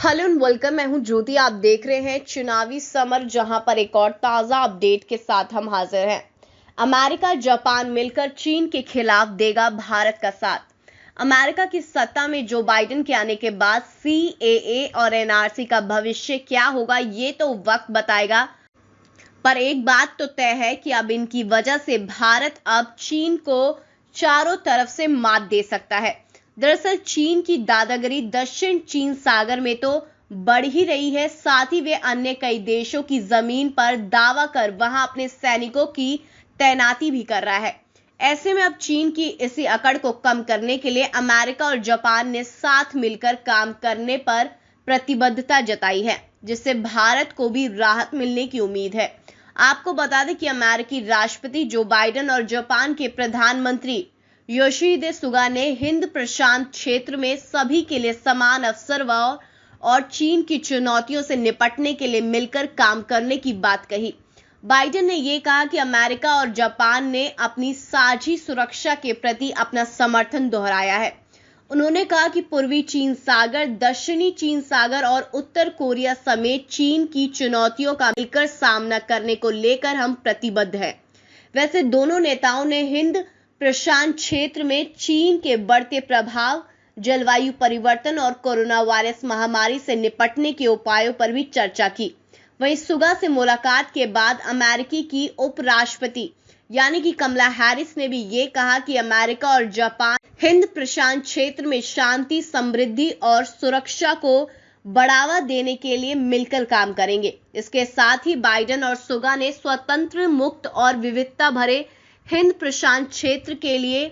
Hello and welcome. मैं हूं ज्योति। आप देख रहे हैं चुनावी समर, जहां पर एक और ताजा अपडेट के साथ हम हाजिर हैं। अमेरिका जापान मिलकर चीन के खिलाफ देगा भारत का साथ। अमेरिका की सत्ता में जो बाइडेन के आने के बाद सीएए और एनआरसी का भविष्य क्या होगा ये तो वक्त बताएगा, पर एक बात तो तय है कि अब इनकी वजह से भारत अब चीन को चारों तरफ से मात दे सकता है। दरअसल चीन की दादागिरी दक्षिण चीन सागर में तो बढ़ ही रही है, साथ ही वे अन्य कई देशों की जमीन पर दावा कर वहां अपने सैनिकों की तैनाती भी कर रहा है। ऐसे में अब चीन की इसी अकड़ को कम करने के लिए अमेरिका और जापान ने साथ मिलकर काम करने पर प्रतिबद्धता जताई है, जिससे भारत को भी राहत मिलने की उम्मीद है। आपको बता दें कि अमेरिकी राष्ट्रपति जो बाइडेन और जापान के प्रधानमंत्री योशिहिदे सुगा ने हिंद प्रशांत क्षेत्र में सभी के लिए समान अवसर और चीन की चुनौतियों से निपटने के लिए मिलकर काम करने की बात कही। बाइडेन ने यह कहा कि अमेरिका और जापान ने अपनी साझी सुरक्षा के प्रति अपना समर्थन दोहराया है। उन्होंने कहा कि पूर्वी चीन सागर, दक्षिणी चीन सागर और उत्तर कोरिया समेत चीन की चुनौतियों का मिलकर सामना करने को लेकर हम प्रतिबद्ध हैं। वैसे दोनों नेताओं ने हिंद प्रशांत क्षेत्र में चीन के बढ़ते प्रभाव, जलवायु परिवर्तन और कोरोना वायरस महामारी से निपटने के उपायों पर भी चर्चा की। वहीं सुगा से मुलाकात के बाद अमेरिकी की उपराष्ट्रपति यानी कि कमला हैरिस ने भी ये कहा कि अमेरिका और जापान हिंद प्रशांत क्षेत्र में शांति, समृद्धि और सुरक्षा को बढ़ावा देने के लिए मिलकर काम करेंगे। इसके साथ ही बाइडेन और सुगा ने स्वतंत्र, मुक्त और विविधता भरे हिंद प्रशांत क्षेत्र के लिए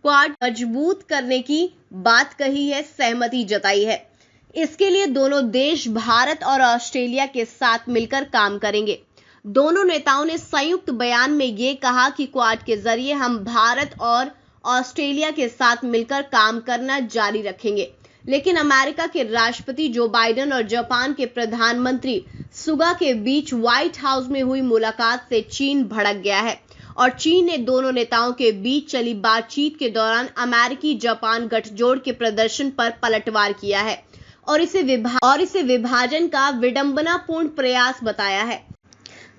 क्वाड मजबूत करने की बात कही है, सहमति जताई है। इसके लिए दोनों देश भारत और ऑस्ट्रेलिया के साथ मिलकर काम करेंगे। दोनों नेताओं ने संयुक्त बयान में ये कहा कि क्वाड के जरिए हम भारत और ऑस्ट्रेलिया के साथ मिलकर काम करना जारी रखेंगे। लेकिन अमेरिका के राष्ट्रपति जो बाइडेन और जापान के प्रधानमंत्री सुगा के बीच व्हाइट हाउस में हुई मुलाकात से चीन भड़क गया है और चीन ने दोनों नेताओं के बीच चली बातचीत के दौरान अमेरिकी जापान गठजोड़ के प्रदर्शन पर पलटवार किया है और इसे विभाजन का विडंबनापूर्ण प्रयास बताया है।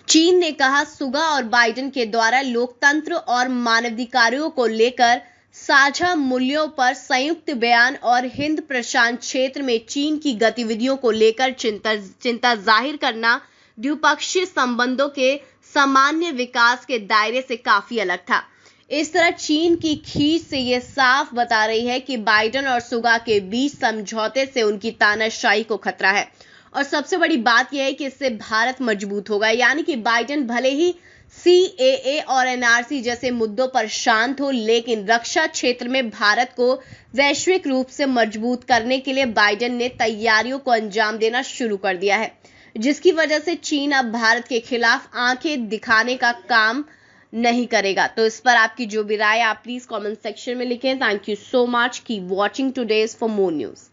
चीन ने कहा, सुगा और बाइडेन के द्वारा लोकतंत्र और मानवाधिकारों को लेकर साझा मूल्यों पर संयुक्त बयान और हिंद प्रशांत क्षेत्र में चीन की गतिविधियों को लेकर चिंता जाहिर करना द्विपक्षीय संबंधों के सामान्य विकास के दायरे से काफी अलग था। इस तरह चीन की खींच से यह साफ बता रही है कि बाइडेन और सुगा के बीच समझौते से उनकी तानाशाही को खतरा है और सबसे बड़ी बात यह है कि इससे भारत मजबूत होगा। यानी कि बाइडेन भले ही सीएए और एनआरसी जैसे मुद्दों पर शांत हो, लेकिन रक्षा क्षेत्र में भारत को वैश्विक रूप से मजबूत करने के लिए बाइडेन ने तैयारियों को अंजाम देना शुरू कर दिया है, जिसकी वजह से चीन अब भारत के खिलाफ आंखें दिखाने का काम नहीं करेगा। तो इस पर आपकी जो भी राय आप प्लीज कमेंट सेक्शन में लिखें। Thank you so much. Keep watching today's for more news.